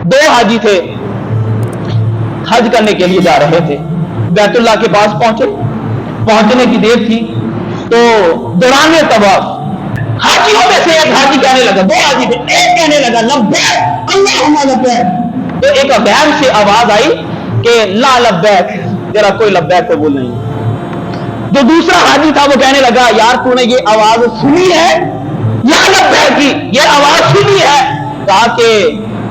दो हाजी थे, हज करने के लिए जा रहे थे, बैतुल्लाह के पास पहुंचे, पहुंचने की देर थी तो दौरान तवाफ हाजियों में से एक हाजी कहने लगा, दो हाजी थे, एक कहने लगा लब्बैक अल्लाहुम्मा लब्बैक, तो एक अबैन से आवाज आई कि ला लब्बैक, तेरा कोई लब्बैक कबूल नहीं। जो दूसरा हाजी था वो कहने लगा, यार तूने ये आवाज सुनी है, ला लब्बैक की ये आवाज सुनी है? कहा कि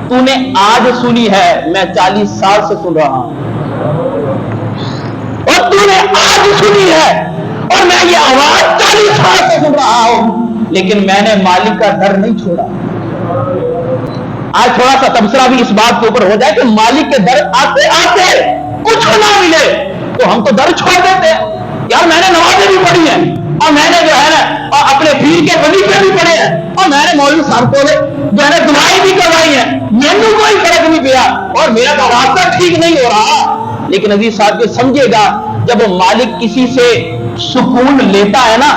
तूने आज सुनी है, मैं 40 साल से सुन रहा हूं, और तूने आज सुनी है और मैं ये आवाज 40 साल से सुन रहा हूं, लेकिन मैंने मालिक का डर नहीं छोड़ा। आज थोड़ा सा तबसरा भी इस बात के ऊपर हो जाए कि मालिक के डर आते आते कुछ ना मिले तो हम तो डर छोड़ देते हैं। यार मैंने नमाजें भी पढ़ी हैं और मैंने जो है ना और अपने पीर के वजीफे भी पढ़े हैं और मैंने मौलवी साहब को जो है दुआएं भी करवाई है, मैंने कोई फर्क नहीं पड़ा और मेरा तो रास्ता ठीक नहीं हो रहा। लेकिन अजीज साहब ये समझिएगा, जब मालिक किसी से सुकून लेता है ना,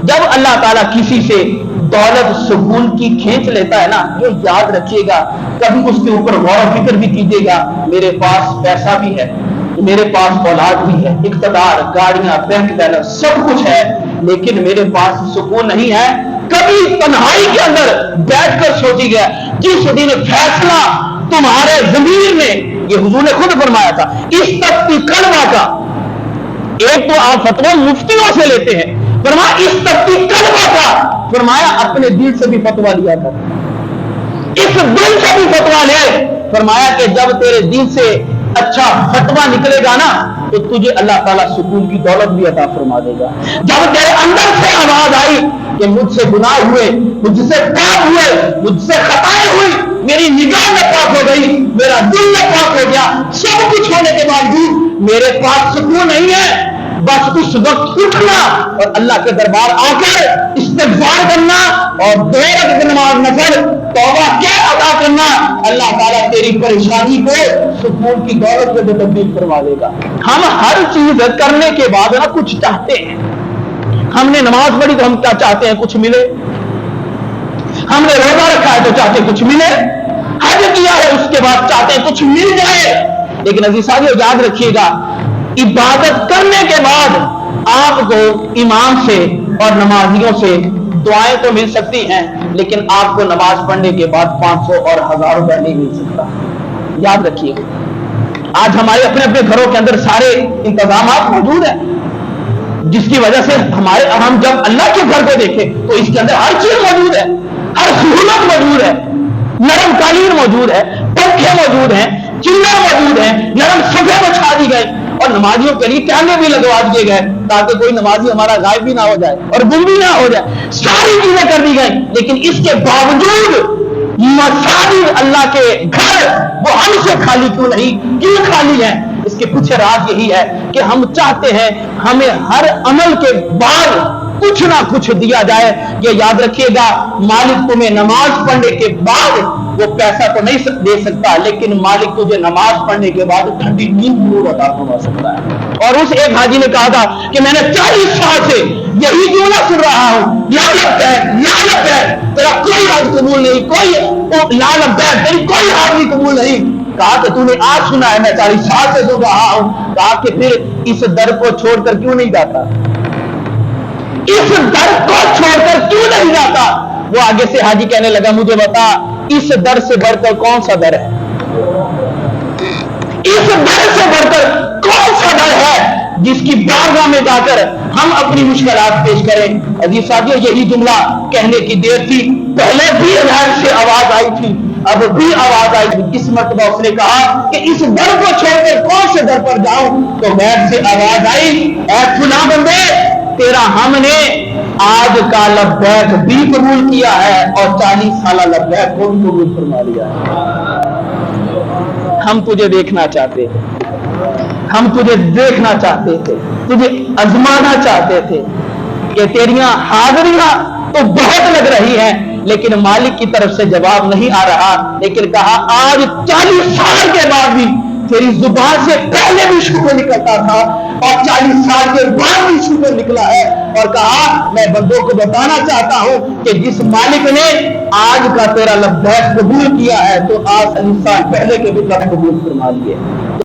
जब अल्लाह ताला किसी से दौलत सुकून की खींच लेता है ना, ये याद रखिएगा, कभी उसके ऊपर गौर और फिक्र भी कीजिएगा, मेरे पास पैसा भी है, मेरे पास औलाद भी है, इक़्तिदार, गाड़ियां, बैंक बैलेंस सब कुछ है, लेकिन मेरे पास सुकून नहीं है। कभी तन्हाई के अंदर बैठकर सोचिएगा, जिस दिन फैसला तुम्हारे ज़मीर में, ये हुजूर ने खुद फरमाया था, इस तख्ती कलमा का, एक तो आप फतवा मुफ्तियों से लेते हैं, फरमाया इस तख्ती कलमा का, फरमाया अपने दिल से भी फतवा लिया था, इस दिल से भी फतवा ले, फरमाया कि जब तेरे दिल से अच्छा फतवा निकलेगा ना तो तुझे अल्लाह ताला सुकून की दौलत भी अता फरमा देगा। जब तेरे अंदर से आवाज आई कि मुझसे गुनाह हुए, मुझसे पाप हुए, मुझसे खताएं हुई, मेरी निगाह में पाप हो गई, मेरा दिल में पाप हो गया, सब कुछ होने के बावजूद मेरे पास सुकून नहीं है, बस उस वक्त उठना और अल्लाह के दरबार आकर इस्तिग़फ़ार करना और 2 रकात नमाज नफल तौबा के अदा करना, अल्लाह ताला तेरी परेशानी को सुकून की दौलत में तब्दील करवा देगा। हम हर चीज करने के बाद ना कुछ चाहते हैं, हमने नमाज पढ़ी तो हम क्या चाहते हैं, कुछ मिले, हमने रोजा रखा है तो चाहते कुछ मिले, हज किया है उसके बाद चाहते हैं कुछ मिल जाए। लेकिन अजीज साथियों याद रखिएगा, इबादत करने के बाद आपको इमाम से और नमाजियों से दुआएं तो मिल सकती हैं, लेकिन आपको नमाज पढ़ने के बाद 500 और 1000 रुपए नहीं मिल सकता। याद रखिए, आज हमारे अपने अपने घरों के अंदर सारे इंतजाम मौजूद हैं, जिसकी वजह से हम जब अल्लाह के घर को देखें तो इसके अंदर हर चीज मौजूद है, हर सहूलत मौजूद है, नरम कालीन मौजूद है, पंखे मौजूद हैं, चिल्लर मौजूद है, नरम सफे बिछा दी गई और नमाजियों के लिए कैमरे भी लगवा दिए गए ताकि कोई नमाजी हमारा गायब भी ना हो जाए और गुम भी ना हो जाए, सारी चीजें कर दी गई। लेकिन इसके बावजूद मसाजिद अल्लाह के घर वो हमसे खाली क्यों खाली है? इसके पीछे राज यही है कि हम चाहते हैं हमें हर अमल के बाद कुछ ना कुछ दिया जाए। ये याद रखिएगा, मालिक तुम्हें नमाज पढ़ने के बाद वो पैसा तो नहीं दे सकता, लेकिन मालिक तुझे नमाज पढ़ने के बाद ठंडी नींद जरूर अता फरमा सकता है। और उस एक हाजी ने कहा था कि मैंने 40 साल से यही जुमला सुन रहा हूं, लानत है, तेरा कोई हज कबूल नहीं, कोई लानत है, तेरी कोई हाजिरी कबूल नहीं। कहा कि तूने आज सुना है, मैं 40 साल से सुन रहा हूं। कहा कि फिर इस दर को छोड़कर क्यों नहीं जाता, इस दर को छोड़कर क्यों नहीं जाता? वो आगे से हाजी कहने लगा, मुझे बता इस दर से बढ़कर कौन सा दर है, इस दर से बढ़कर कौन सा दर है जिसकी बारगाह में जाकर हम अपनी मुश्किलात पेश करें। अजीज साथियों, यही जुमला कहने की देर थी, पहले भी अल्लाह से आवाज आई थी, अब भी आवाज आई थी। इस मरतबा उसने कहा कि इस दर को छोड़कर कौन से दर पर जाऊं? तो गैर से आवाज आई, ऐ खुदा बंदे, तेरा हमने आज का लब्बैक भी कबूल किया है और 40 साल लब्बैक को भी कबूल फरमा लिया है। हम तुझे देखना चाहते थे, हम तुझे देखना चाहते थे, तुझे आजमाना चाहते थे कि तेरियां हाजिरियां तो बहुत लग रही हैं, लेकिन मालिक की तरफ से जवाब नहीं आ रहा। लेकिन कहा आज 40 साल के बाद भी तेरी जुबान से पहले भी शुक्र निकलता था, اور 40 سال کے بعد بھی شکر نکلا ہے اور کہا میں بندوں کو بتانا چاہتا ہوں کہ جس مالک نے آج کا تیرا لبیک قبول کیا ہے تو 8 سال پہلے کے بھی قبول فرما لیے.